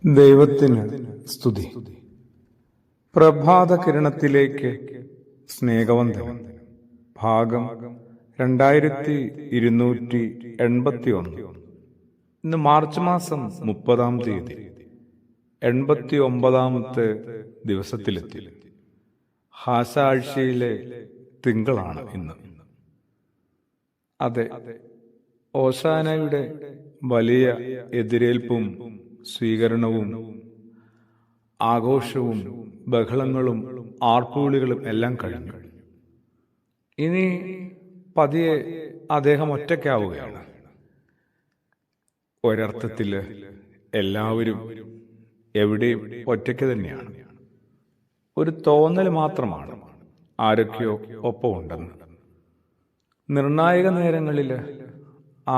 ദൈവത്തിന് സ്തുതി. പ്രഭാത കിരണത്തിലേക്ക് സ്നേഹവന്ദനം. ഭാഗം 2281. ഇന്ന് മാർച്ച് മാസം 30-ാം തീയതി, 89-ാമത്തെ ദിവസത്തിലെത്തി. ഹാസ ആഴ്ചയിലെ തിങ്കളാണ് ഇന്ന്. അതെ, ഓശാനയുടെ വലിയ എതിരേൽപ്പും സ്വീകരണവും ആഘോഷവും ബഹളങ്ങളും ആർപ്പുവിളികളും എല്ലാം കഴിഞ്ഞു. ഇനി പതിയെ അദ്ദേഹം ഒറ്റയ്ക്കാവുകയാണ്. ഒരർത്ഥത്തിൽ എല്ലാവരും എവിടെയും ഒറ്റയ്ക്ക് തന്നെയാണ്. ഒരു തോന്നൽ മാത്രമാണ് ആരൊക്കെയോ ഒപ്പമുണ്ടെന്ന്. നിർണായക നേരങ്ങളിൽ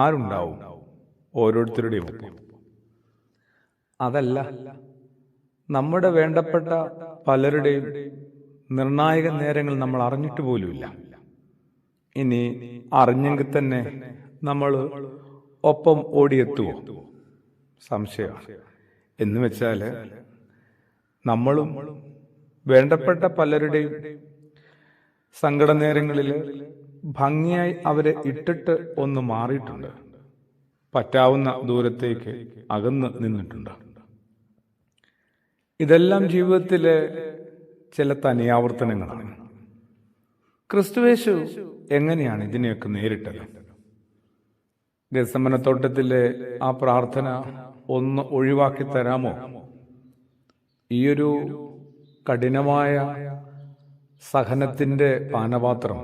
ആരുണ്ടാവും ഓരോരുത്തരുടെയും ഒപ്പം? അതല്ല, നമ്മുടെ വേണ്ടപ്പെട്ട പലരുടെയും നിർണായക നേരങ്ങൾ നമ്മൾ അറിഞ്ഞിട്ട് പോലുമില്ല. ഇനി അറിഞ്ഞെങ്കിൽ തന്നെ നമ്മൾ ഒപ്പം ഓടിയെത്തുവോ? സംശയമാണ്. എന്ന് വെച്ചാൽ നമ്മളും വേണ്ടപ്പെട്ട പലരുടെയും സങ്കട നേരങ്ങളിൽ ഭംഗിയായി അവരെ ഇട്ടിട്ട് ഒന്ന് മാറിയിട്ടുണ്ട്. പറ്റാവുന്ന ദൂരത്തേക്ക് അകന്ന് നിന്നിട്ടുണ്ട്. ഇതെല്ലാം ജീവിതത്തിലെ ചില തനിയാവർത്തനങ്ങളാണ്. ക്രിസ്തുയേശു എങ്ങനെയാണ് ഇതിനെയൊക്കെ നേരിട്ടത്? ഗെത്സമനത്തോട്ടത്തിലെ ആ പ്രാർത്ഥന ഒന്ന് ഒഴിവാക്കി തരാമോ? ഈയൊരു കഠിനമായ സഹനത്തിന്റെ പാനപാത്രം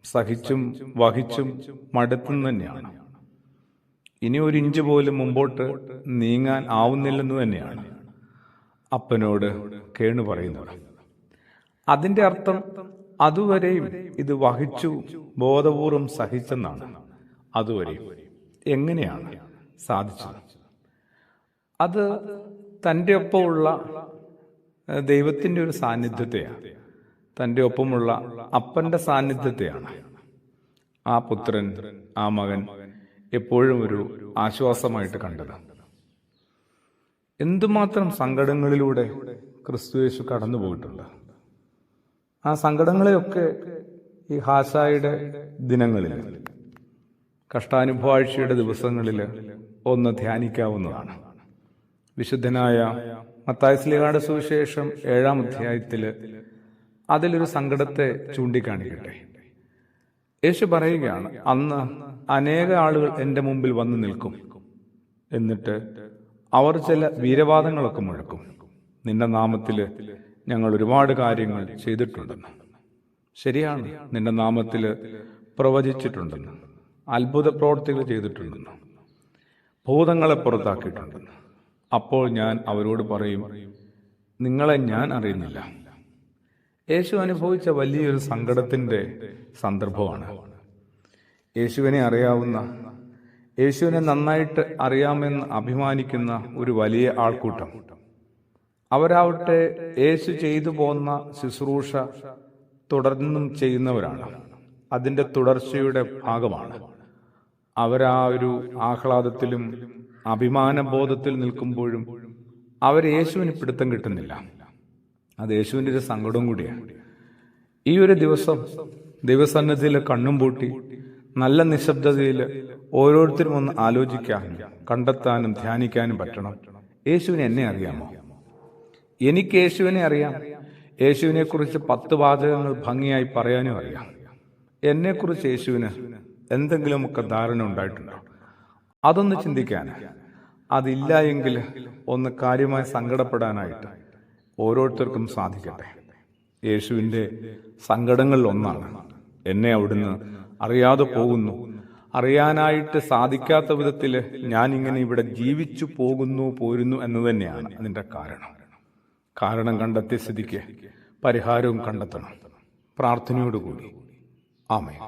സഹിച്ചും വഹിച്ചും മടുത്തും തന്നെയാണ്. ഇനി ഒരു ഇഞ്ച് പോലും മുമ്പോട്ട് നീങ്ങാൻ ആവുന്നില്ലെന്ന് തന്നെയാണ് അപ്പനോട് കേണു പറയുന്നത്. അതിന്റെ അർത്ഥം അതുവരെയും ഇത് വഹിച്ചു ബോധപൂർവം സഹിച്ചെന്നാണ്. അതുവരെയും എങ്ങനെയാണ് സാധിച്ചത്? അത് തൻ്റെ ഒപ്പമുള്ള ദൈവത്തിൻ്റെ ഒരു സാന്നിധ്യത്തെയാണ്, തൻ്റെ ഒപ്പമുള്ള അപ്പന്റെ സാന്നിധ്യത്തെയാണ്. ആ പുത്രൻ, ആ മകൻ എപ്പോഴും ഒരു ആശ്വാസമായിട്ട് കണ്ടത്. എന്തുമാത്രം സങ്കടങ്ങളിലൂടെ ക്രിസ്തുയേശു കടന്നു പോയിട്ടുണ്ട്. ആ സങ്കടങ്ങളെയൊക്കെ ഈ ഹാസായുടെ ദിനങ്ങളിൽ, കഷ്ടാനുഭവാഴ്ചയുടെ ദിവസങ്ങളിൽ ഒന്ന് ധ്യാനിക്കാവുന്നതാണ്. വിശുദ്ധനായ മത്തായി ശ്ലീഹായുടെ സുവിശേഷം 7-ാം അധ്യായത്തിൽ അതിലൊരു സങ്കടത്തെ ചൂണ്ടിക്കാണിക്കട്ടെ. യേശു പറയുകയാണ്, അന്ന് അനേക ആളുകൾ എൻ്റെ മുമ്പിൽ വന്നു നിൽക്കും. എന്നിട്ട് അവർ ചില വീരവാദങ്ങളൊക്കെ മുഴക്കും. നിന്റെ നാമത്തിൽ ഞങ്ങൾ ഒരുപാട് കാര്യങ്ങൾ ചെയ്തിട്ടുണ്ടെന്ന്. ശരിയാണ്, നിന്റെ നാമത്തിൽ പ്രവചിച്ചിട്ടുണ്ടെന്ന്, അത്ഭുത പ്രവർത്തികൾ ചെയ്തിട്ടുണ്ടെന്ന്, ഭൂതങ്ങളെ പുറത്താക്കിയിട്ടുണ്ടെന്ന്. അപ്പോൾ ഞാൻ അവരോട് പറയും, നിങ്ങളെ ഞാൻ അറിയുന്നില്ല. യേശു അനുഭവിച്ച വലിയൊരു സങ്കടത്തിന്റെ സന്ദർഭമാണ്. യേശുവിനെ അറിയാവുന്ന, യേശുവിനെ നന്നായിട്ട് അറിയാമെന്ന് അഭിമാനിക്കുന്ന ഒരു വലിയ ആൾക്കൂട്ടം, അവരാവട്ടെ യേശു ചെയ്തു പോന്ന ശുശ്രൂഷ തുടർന്നും ചെയ്യുന്നവരാണ്. അതിൻ്റെ തുടർച്ചയുടെ ഭാഗമാണ്. അവരാ ഒരു ആഹ്ലാദത്തിലും അഭിമാനബോധത്തിൽ നിൽക്കുമ്പോഴും അവർ യേശുവിന് പിടുത്തം കിട്ടുന്നില്ല. അത് യേശുവിൻ്റെ ഒരു സങ്കടവും കൂടിയാണ്. ഈ ഒരു ദിവസം ദൈവസന്നിധിയിൽ കണ്ണും പൂട്ടി നല്ല നിശബ്ദതയിൽ ഓരോരുത്തരും ഒന്ന് ആലോചിക്കാനും കണ്ടെത്താനും ധ്യാനിക്കാനും പറ്റണം. യേശുവിനെ എന്നെ അറിയാമോ? എനിക്ക് യേശുവിനെ അറിയാം. യേശുവിനെ കുറിച്ച് 10 വാചകങ്ങൾ ഭംഗിയായി പറയാനും അറിയാം. എന്നെക്കുറിച്ച് യേശുവിന് എന്തെങ്കിലുമൊക്കെ ധാരണ ഉണ്ടായിട്ടുണ്ടോ? അതൊന്ന് ചിന്തിക്കാൻ, അതില്ല എങ്കിൽ ഒന്ന് കാര്യമായി സങ്കടപ്പെടാനായിട്ട് ഓരോരുത്തർക്കും സാധിക്കട്ടെ. യേശുവിൻ്റെ സങ്കടങ്ങളിൽ ഒന്നാണ്, എന്നെ അവിടുന്ന് അറിയാതെ പോകുന്നു, അറിയാനായിട്ട് സാധിക്കാത്ത വിധത്തിൽ ഞാൻ ഇങ്ങനെ ഇവിടെ ജീവിച്ചു പോരുന്നു എന്ന് തന്നെയാണ് അതിൻ്റെ കാരണം കണ്ടെത്തിയ സ്ഥിതിക്ക് പരിഹാരവും കണ്ടെത്തണം. പ്രാർത്ഥനയോടുകൂടി ആമേൻ.